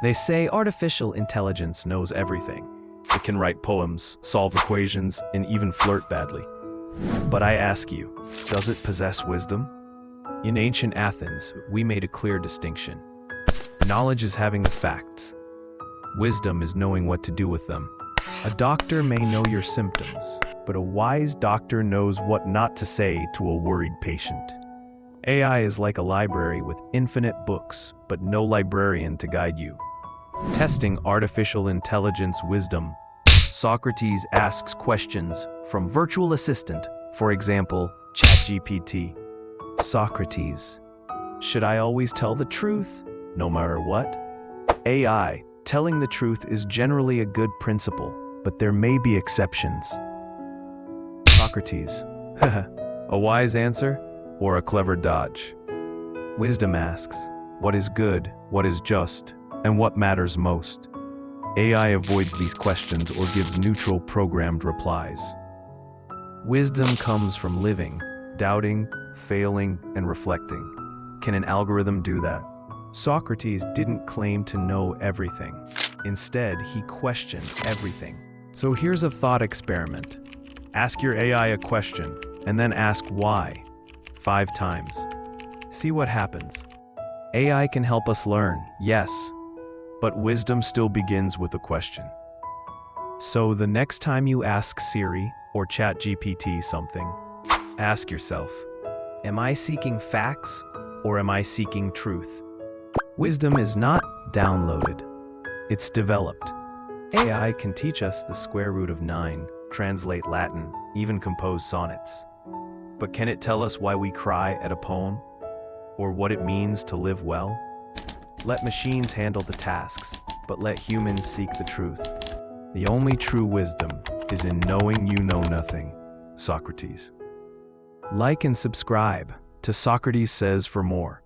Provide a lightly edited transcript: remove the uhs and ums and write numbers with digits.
They say artificial intelligence knows everything. It can write poems, solve equations, and even flirt badly. But I ask you, does it possess wisdom? In ancient Athens, we made a clear distinction. Knowledge is having the facts. Wisdom is knowing what to do with them. A doctor may know your symptoms, but a wise doctor knows what not to say to a worried patient. AI is like a library with infinite books, but no librarian to guide you. Testing artificial intelligence wisdom. Socrates asks questions from virtual assistant, for example, ChatGPT. Socrates: should I always tell the truth, no matter what? AI: telling the truth is generally a good principle, but there may be exceptions. Socrates: a wise answer or a clever dodge? Wisdom asks, what is good, what is just, and what matters most? AI avoids these questions or gives neutral programmed replies. Wisdom comes from living, doubting, failing, and reflecting. Can an algorithm do that? Socrates didn't claim to know everything. Instead, he questioned everything. So here's a thought experiment. Ask your AI a question, and then ask why 5 times. See what happens. AI can help us learn, yes, but wisdom still begins with a question. So the next time you ask Siri or ChatGPT something, ask yourself, am I seeking facts or am I seeking truth? Wisdom is not downloaded, it's developed. AI can teach us the square root of 9, translate Latin, even compose sonnets. But can it tell us why we cry at a poem? Or what it means to live well? Let machines handle the tasks, but let humans seek the truth. The only true wisdom is in knowing you know nothing. Socrates. Like and subscribe to Socrates Says for more.